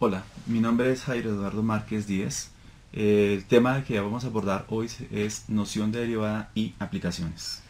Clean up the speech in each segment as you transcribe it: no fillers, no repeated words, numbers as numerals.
Hola, mi nombre es Jairo Eduardo Márquez Díaz. El tema que vamos a abordar hoy es noción de derivada y aplicaciones.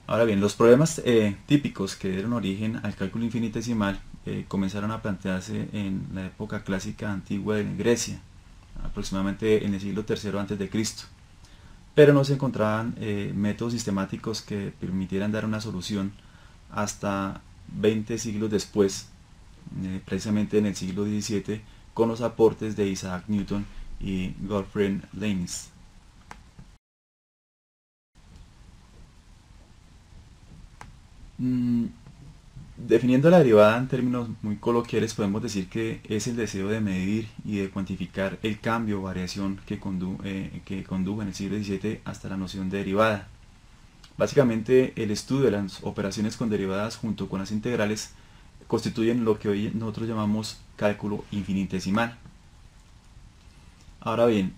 Ahora bien, los problemas típicos que dieron origen al cálculo infinitesimal comenzaron a plantearse en la época clásica antigua de Grecia, aproximadamente en el siglo III a.C., pero no se encontraban métodos sistemáticos que permitieran dar una solución hasta 20 siglos después, precisamente en el siglo XVII, con los aportes de Isaac Newton y Gottfried Leibniz. Definiendo la derivada en términos muy coloquiales, podemos decir que es el deseo de medir y de cuantificar el cambio o variación que condujo en el siglo XVII hasta la noción de derivada. Básicamente, el estudio de las operaciones con derivadas junto con las integrales constituyen lo que hoy nosotros llamamos cálculo infinitesimal. Ahora bien,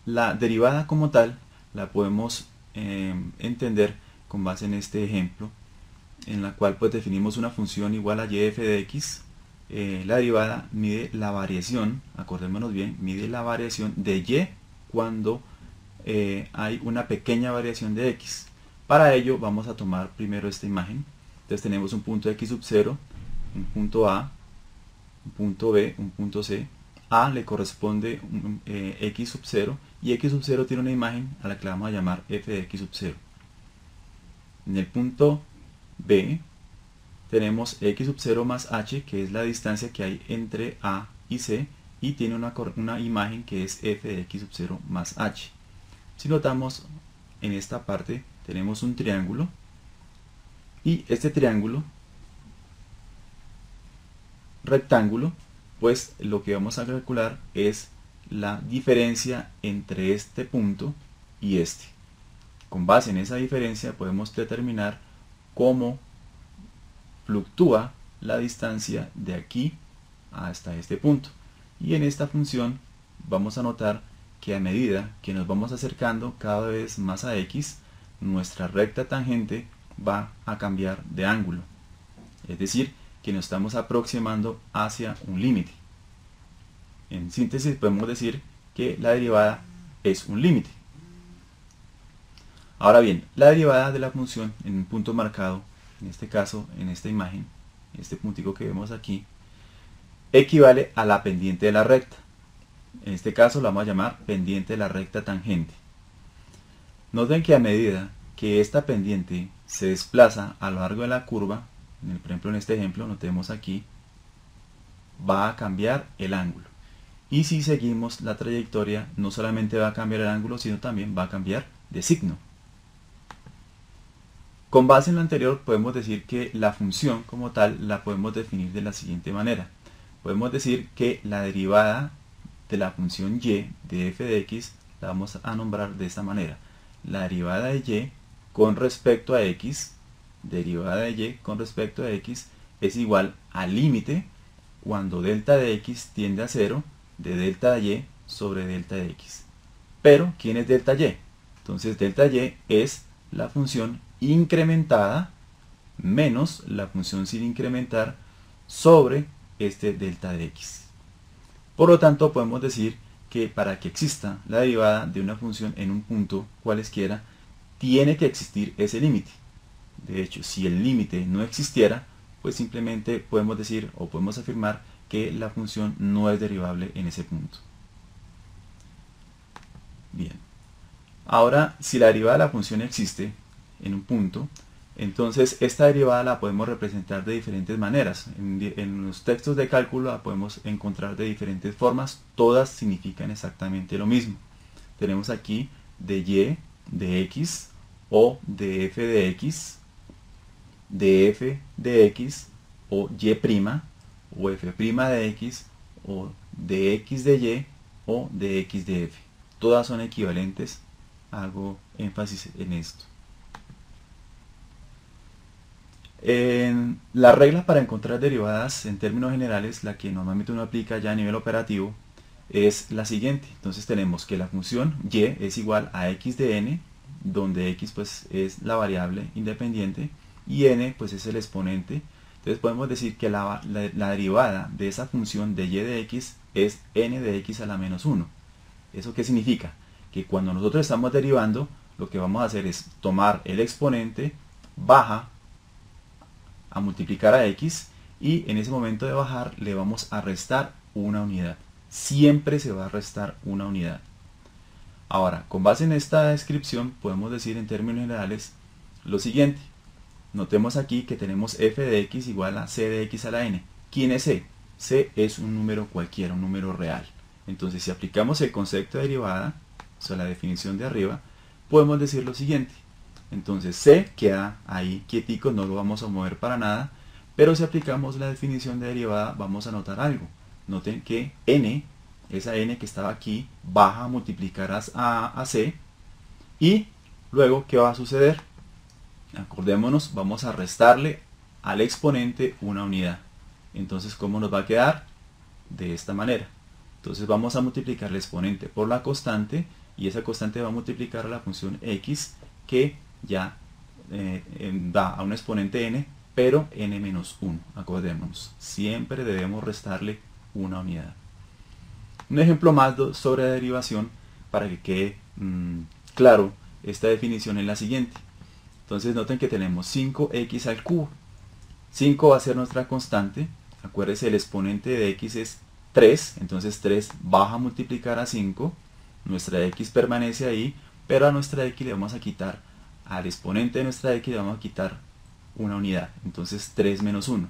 la derivada como tal la podemos entender con base en este ejemplo, en la cual pues definimos una función igual a y f de x. La derivada mide la variación, acordémonos bien, mide la variación de y cuando hay una pequeña variación de x. Para ello vamos a tomar primero esta imagen. Entonces tenemos un punto x sub 0, un punto A, un punto B, un punto C. A le corresponde x sub 0 y x sub 0 tiene una imagen a la que le vamos a llamar f de x sub 0. En el punto B tenemos x sub 0 más h, que es la distancia que hay entre A y C, y tiene una imagen que es f de x sub 0 más h. Si notamos, en esta parte tenemos un triángulo, y este triángulo rectángulo, pues lo que vamos a calcular es la diferencia entre este punto y este. Con base en esa diferencia podemos determinar cómo fluctúa la distancia de aquí hasta este punto. Y en esta función vamos a notar que a medida que nos vamos acercando cada vez más a x, nuestra recta tangente va a cambiar de ángulo. Es decir, que nos estamos aproximando hacia un límite. En síntesis podemos decir que la derivada es un límite. Ahora bien, la derivada de la función en un punto marcado, en este caso, en esta imagen, este puntico que vemos aquí, equivale a la pendiente de la recta. En este caso la vamos a llamar pendiente de la recta tangente. Noten que a medida que esta pendiente se desplaza a lo largo de la curva, por ejemplo en este ejemplo, notemos aquí, va a cambiar el ángulo. Y si seguimos la trayectoria, no solamente va a cambiar el ángulo, sino también va a cambiar de signo. Con base en lo anterior podemos decir que la función como tal la podemos definir de la siguiente manera. Podemos decir que la derivada de la función y de f de x la vamos a nombrar de esta manera. La derivada de y con respecto a x, derivada de y con respecto a x, es igual al límite cuando delta de x tiende a 0 de delta de y sobre delta de x. Pero, ¿quién es delta y? Entonces delta y es la función incrementada menos la función sin incrementar sobre este delta de x. Por lo tanto, podemos decir que para que exista la derivada de una función en un punto cualesquiera, tiene que existir ese límite. De hecho, si el límite no existiera, pues simplemente podemos decir o podemos afirmar que la función no es derivable en ese punto. Bien. Ahora, si la derivada de la función existe en un punto, entonces esta derivada la podemos representar de diferentes maneras. En los textos de cálculo la podemos encontrar de diferentes formas, todas significan exactamente lo mismo. Tenemos aquí de y de x o de f de x, de f de x o y' o f' de x o de x de y o de x de f. Todas son equivalentes, hago énfasis en esto. La regla para encontrar derivadas en términos generales, la que normalmente uno aplica ya a nivel operativo, es la siguiente. Entonces tenemos que la función y es igual a x de n, donde x pues es la variable independiente y n pues es el exponente. Entonces podemos decir que la derivada de esa función de y de x es n de x a la menos 1. ¿Eso qué significa? Que cuando nosotros estamos derivando, lo que vamos a hacer es tomar el exponente, baja a multiplicar a x, y en ese momento de bajar le vamos a restar una unidad. Siempre se va a restar una unidad. Ahora, con base en esta descripción, podemos decir en términos generales lo siguiente. Notemos aquí que tenemos f de x igual a c de x a la n. ¿Quién es c? C es un número cualquiera, un número real. Entonces, si aplicamos el concepto de derivada, o sea, la definición de arriba, podemos decir lo siguiente. Entonces, c queda ahí quietico, no lo vamos a mover para nada, pero si aplicamos la definición de derivada, vamos a notar algo. Noten que n, esa n que estaba aquí, baja a multiplicar a c, y luego, ¿qué va a suceder? Acordémonos, vamos a restarle al exponente una unidad. Entonces, ¿cómo nos va a quedar? De esta manera. Entonces vamos a multiplicar el exponente por la constante, y esa constante va a multiplicar a la función x, que ya da a un exponente n, pero n-1. Acordémonos, siempre debemos restarle una unidad. Un ejemplo más sobre derivación para que quede claro esta definición es la siguiente. Entonces noten que tenemos 5x al cubo. 5 va a ser nuestra constante. Acuérdense, el exponente de x es 3, entonces 3 baja a multiplicar a 5. Nuestra x permanece ahí, pero a nuestra x le vamos a quitar, al exponente de nuestra x le vamos a quitar una unidad. Entonces 3 menos 1.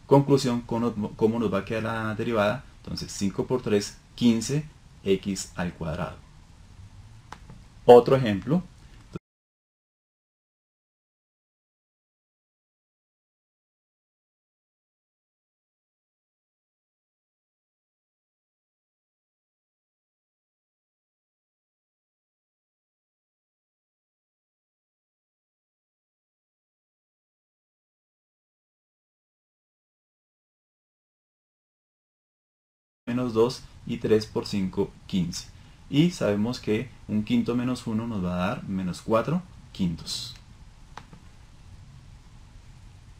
Conclusión, ¿cómo nos va a quedar la derivada? Entonces 5 por 3, 15x al cuadrado. Otro ejemplo. Menos 2 y 3 por 5, 15. Y sabemos que un quinto menos 1 nos va a dar menos 4 quintos.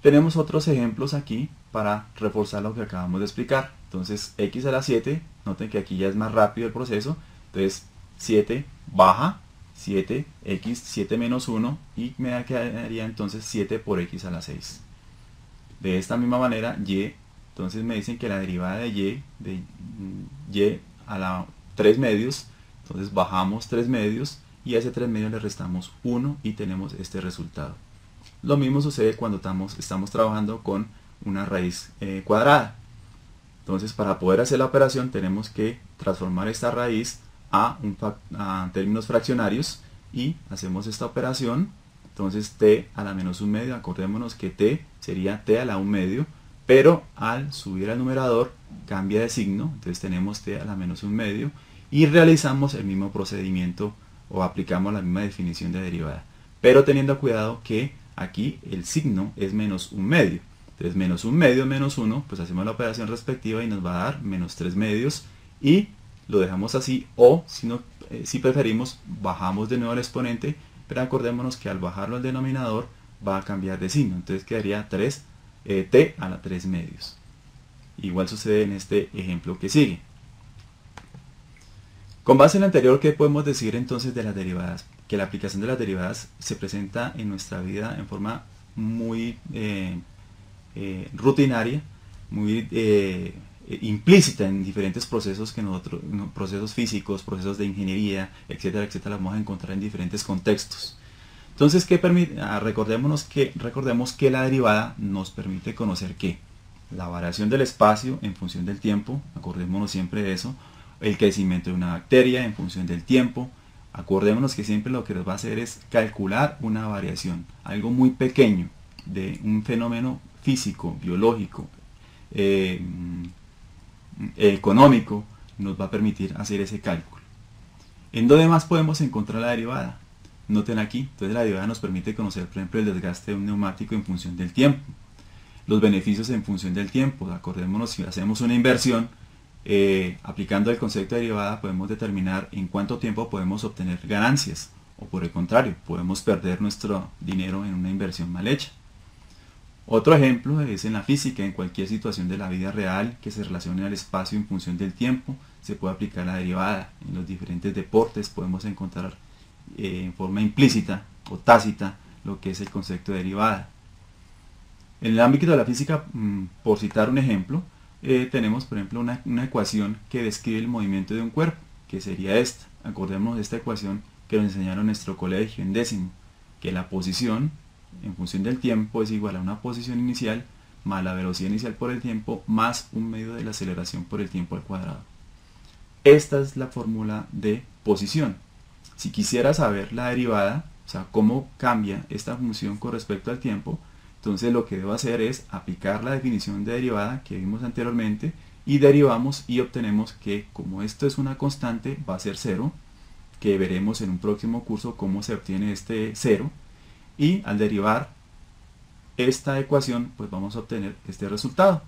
Tenemos otros ejemplos aquí para reforzar lo que acabamos de explicar. Entonces x a la 7, noten que aquí ya es más rápido el proceso. Entonces 7 baja, 7x, 7 menos 1, y me quedaría entonces 7 por x a la 6. De esta misma manera, y, entonces me dicen que la derivada de y a la 3 medios, entonces bajamos 3 medios y a ese 3 medios le restamos 1 y tenemos este resultado. Lo mismo sucede cuando estamos trabajando con una raíz cuadrada. Entonces, para poder hacer la operación tenemos que transformar esta raíz a términos fraccionarios, y hacemos esta operación. Entonces t a la menos 1 medio, acordémonos que t sería t a la 1 medio, pero al subir al numerador cambia de signo, entonces tenemos t a la menos 1 medio, y realizamos el mismo procedimiento o aplicamos la misma definición de derivada, pero teniendo cuidado que aquí el signo es menos 1 medio. Entonces menos 1 medio menos 1, pues hacemos la operación respectiva y nos va a dar menos 3 medios, y lo dejamos así, o si preferimos bajamos de nuevo el exponente, pero acordémonos que al bajarlo al denominador va a cambiar de signo, entonces quedaría t a la 3 medios. Igual sucede en este ejemplo que sigue. Con base en lo anterior, ¿qué podemos decir entonces de las derivadas? Que la aplicación de las derivadas se presenta en nuestra vida en forma muy rutinaria, muy implícita en diferentes procesos procesos físicos, procesos de ingeniería, etcétera, etcétera, las vamos a encontrar en diferentes contextos. Entonces, recordemos que la derivada nos permite conocer que la variación del espacio en función del tiempo, acordémonos siempre de eso, el crecimiento de una bacteria en función del tiempo, acordémonos que siempre lo que nos va a hacer es calcular una variación, algo muy pequeño de un fenómeno físico, biológico, económico, nos va a permitir hacer ese cálculo. ¿En dónde más podemos encontrar la derivada? Noten aquí, entonces la derivada nos permite conocer, por ejemplo, el desgaste de un neumático en función del tiempo, los beneficios en función del tiempo. Acordémonos, si hacemos una inversión, aplicando el concepto de derivada podemos determinar en cuánto tiempo podemos obtener ganancias, o por el contrario, podemos perder nuestro dinero en una inversión mal hecha. Otro ejemplo es en la física. En cualquier situación de la vida real que se relacione al espacio en función del tiempo, se puede aplicar la derivada. En los diferentes deportes podemos encontrar en forma implícita o tácita lo que es el concepto de derivada. En el ámbito de la física, por citar un ejemplo, tenemos por ejemplo una ecuación que describe el movimiento de un cuerpo, que sería esta. Acordémonos de esta ecuación que nos enseñaron en nuestro colegio en décimo, que la posición en función del tiempo es igual a una posición inicial más la velocidad inicial por el tiempo más un medio de la aceleración por el tiempo al cuadrado. Esta es la fórmula de posición. Si quisiera saber la derivada, o sea, cómo cambia esta función con respecto al tiempo, entonces lo que debo hacer es aplicar la definición de derivada que vimos anteriormente y derivamos y obtenemos que, como esto es una constante, va a ser 0, que veremos en un próximo curso cómo se obtiene este 0, y al derivar esta ecuación pues vamos a obtener este resultado.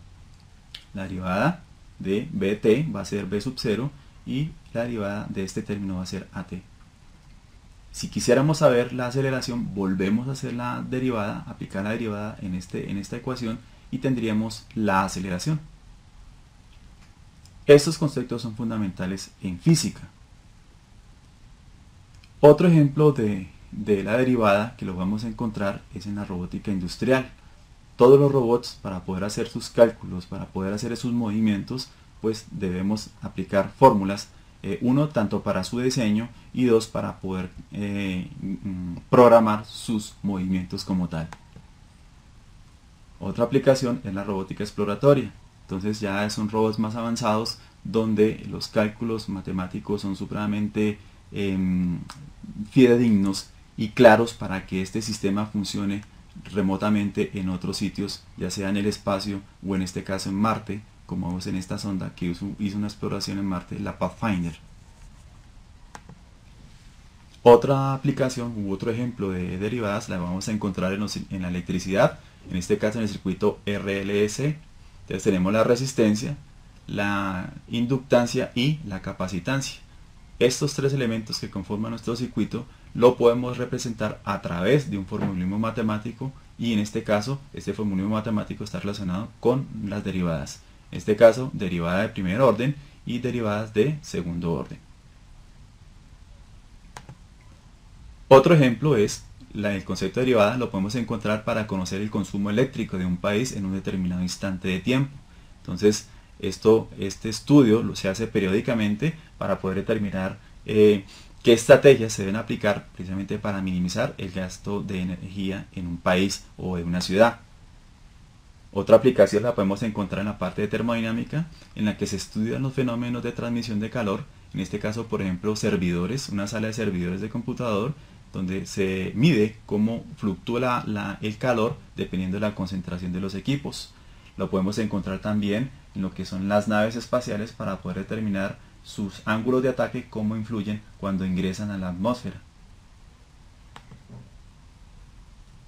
La derivada de bt va a ser b sub 0 y la derivada de este término va a ser at. Si quisiéramos saber la aceleración, volvemos a hacer la derivada, aplicar la derivada en esta ecuación y tendríamos la aceleración. Estos conceptos son fundamentales en física. Otro ejemplo de la derivada que lo vamos a encontrar es en la robótica industrial. Todos los robots, para poder hacer sus cálculos, para poder hacer sus movimientos, pues debemos aplicar fórmulas. Uno, tanto para su diseño, y dos, para poder programar sus movimientos como tal. Otra aplicación es la robótica exploratoria. Entonces ya son robots más avanzados donde los cálculos matemáticos son supremamente fidedignos y claros para que este sistema funcione remotamente en otros sitios, ya sea en el espacio o en este caso en Marte, como vemos en esta sonda que hizo una exploración en Marte, la Pathfinder. Otra aplicación u otro ejemplo de derivadas la vamos a encontrar en la electricidad, en este caso en el circuito RLS. Entonces tenemos la resistencia, la inductancia y la capacitancia. Estos tres elementos que conforman nuestro circuito lo podemos representar a través de un formulismo matemático, y en este caso este formulismo matemático está relacionado con las derivadas. En este caso, derivada de primer orden y derivadas de segundo orden. Otro ejemplo es el concepto de derivada. Lo podemos encontrar para conocer el consumo eléctrico de un país en un determinado instante de tiempo. Entonces, este estudio se hace periódicamente para poder determinar qué estrategias se deben aplicar precisamente para minimizar el gasto de energía en un país o en una ciudad. Otra aplicación la podemos encontrar en la parte de termodinámica, en la que se estudian los fenómenos de transmisión de calor. En este caso, por ejemplo, servidores, una sala de servidores de computador, donde se mide cómo fluctúa el calor dependiendo de la concentración de los equipos. Lo podemos encontrar también en lo que son las naves espaciales para poder determinar sus ángulos de ataque, cómo influyen cuando ingresan a la atmósfera.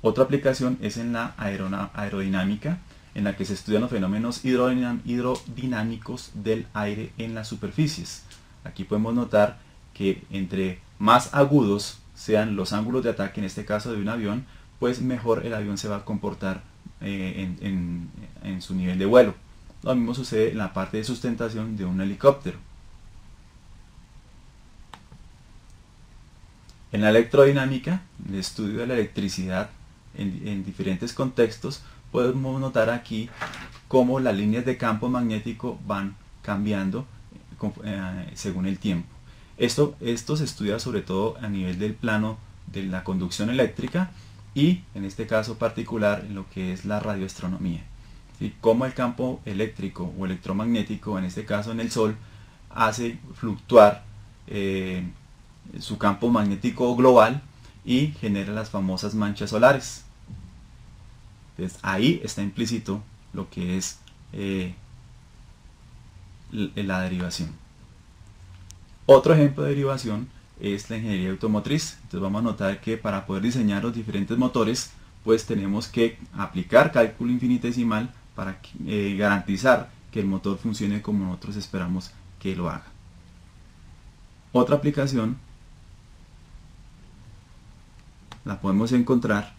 Otra aplicación es en la aerodinámica, en la que se estudian los fenómenos hidrodinámicos del aire en las superficies. Aquí podemos notar que entre más agudos sean los ángulos de ataque, en este caso de un avión, pues mejor el avión se va a comportar en su nivel de vuelo. Lo mismo sucede en la parte de sustentación de un helicóptero. En la electrodinámica, el estudio de la electricidad en diferentes contextos, podemos notar aquí cómo las líneas de campo magnético van cambiando según el tiempo. Esto se estudia sobre todo a nivel del plano de la conducción eléctrica y en este caso particular en lo que es la radioastronomía. ¿Sí? Cómo el campo eléctrico o electromagnético, en este caso en el Sol, hace fluctuar su campo magnético global y genera las famosas manchas solares. Entonces, ahí está implícito lo que es la derivación. Otro ejemplo de derivación es la ingeniería automotriz. Entonces vamos a notar que para poder diseñar los diferentes motores, pues tenemos que aplicar cálculo infinitesimal para garantizar que el motor funcione como nosotros esperamos que lo haga. Otra aplicación la podemos encontrar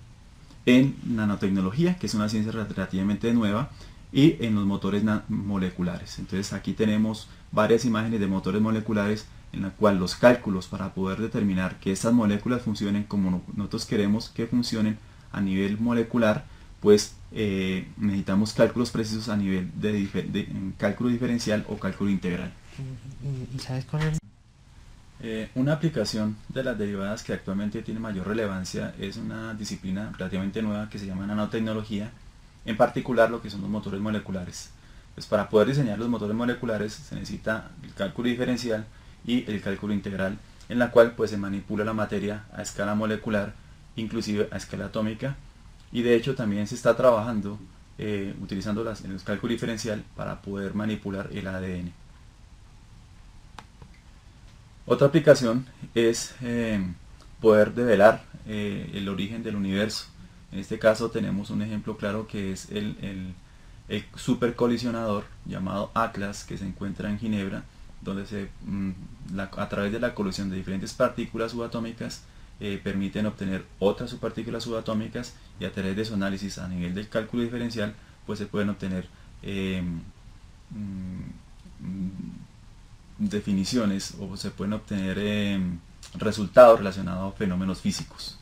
en nanotecnología, que es una ciencia relativamente nueva, y en los motores moleculares. Entonces aquí tenemos varias imágenes de motores moleculares en la cual los cálculos para poder determinar que estas moléculas funcionen como nosotros queremos que funcionen a nivel molecular, pues necesitamos cálculos precisos a nivel de cálculo diferencial o cálculo integral. ¿Y sabes cuál es? Una aplicación de las derivadas que actualmente tiene mayor relevancia es una disciplina relativamente nueva que se llama nanotecnología, en particular lo que son los motores moleculares. Pues para poder diseñar los motores moleculares se necesita el cálculo diferencial y el cálculo integral, en la cual pues se manipula la materia a escala molecular, inclusive a escala atómica, y de hecho también se está trabajando utilizando el cálculo diferencial para poder manipular el ADN. Otra aplicación es poder develar el origen del universo. En este caso tenemos un ejemplo claro que es el supercolisionador llamado Atlas, que se encuentra en Ginebra, donde a través de la colisión de diferentes partículas subatómicas permiten obtener otras subpartículas subatómicas, y a través de su análisis a nivel del cálculo diferencial pues se pueden obtener definiciones, o se pueden obtener resultados relacionados a fenómenos físicos.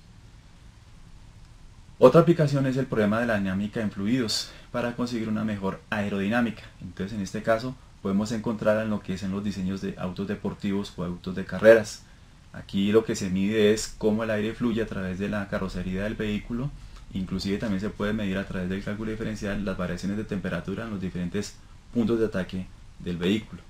Otra aplicación es el problema de la dinámica en fluidos para conseguir una mejor aerodinámica. Entonces en este caso podemos encontrar en lo que es en los diseños de autos deportivos o autos de carreras. Aquí lo que se mide es cómo el aire fluye a través de la carrocería del vehículo. Inclusive también se puede medir a través del cálculo diferencial las variaciones de temperatura en los diferentes puntos de ataque del vehículo.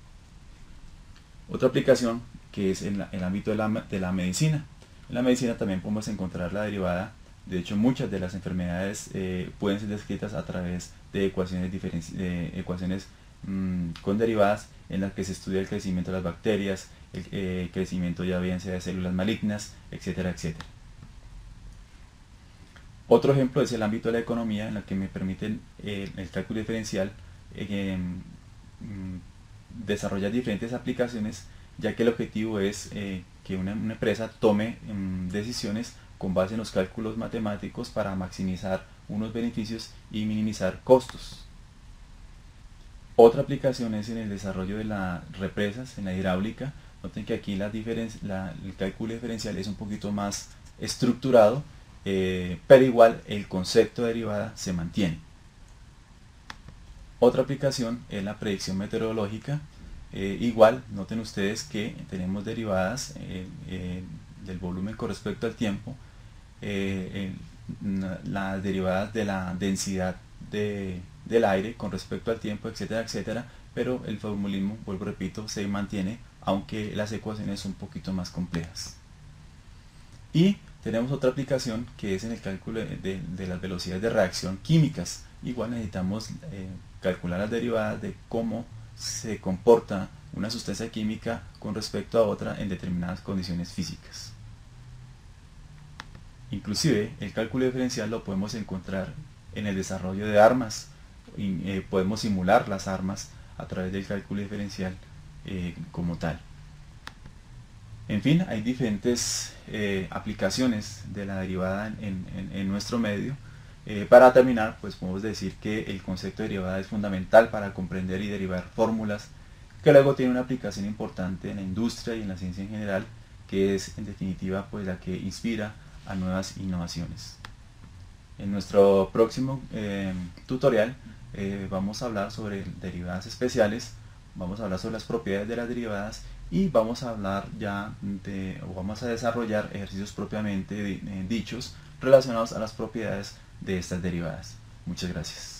Otra aplicación que es en el ámbito de la medicina. En la medicina también podemos encontrar la derivada. De hecho, muchas de las enfermedades pueden ser descritas a través de ecuaciones con derivadas, en las que se estudia el crecimiento de las bacterias, el crecimiento ya bien sea de células malignas, etcétera, etcétera. Otro ejemplo es el ámbito de la economía, en la que me permiten el cálculo diferencial desarrollar diferentes aplicaciones, ya que el objetivo es que una empresa tome decisiones con base en los cálculos matemáticos para maximizar unos beneficios y minimizar costos. Otra aplicación es en el desarrollo de las represas, en la hidráulica. Noten que aquí el cálculo diferencial es un poquito más estructurado, pero igual el concepto de derivada se mantiene. Otra aplicación es la predicción meteorológica. Igual, noten ustedes que tenemos derivadas del volumen con respecto al tiempo, las derivadas de la densidad del aire con respecto al tiempo, etcétera, etcétera, pero el formulismo, vuelvo repito, se mantiene, aunque las ecuaciones son un poquito más complejas. Y tenemos otra aplicación que es en el cálculo de las velocidades de reacción químicas. Igual necesitamos calcular las derivadas de cómo se comporta una sustancia química con respecto a otra en determinadas condiciones físicas. Inclusive el cálculo diferencial lo podemos encontrar en el desarrollo de armas, y podemos simular las armas a través del cálculo diferencial como tal. En fin, hay diferentes aplicaciones de la derivada en nuestro medio. Para terminar, pues podemos decir que el concepto de derivada es fundamental para comprender y derivar fórmulas, que luego tiene una aplicación importante en la industria y en la ciencia en general, que es en definitiva pues la que inspira a nuevas innovaciones. En nuestro próximo tutorial vamos a hablar sobre derivadas especiales, vamos a hablar sobre las propiedades de las derivadas, y vamos a hablar vamos a desarrollar ejercicios propiamente dichos relacionados a las propiedades de estas derivadas. Muchas gracias.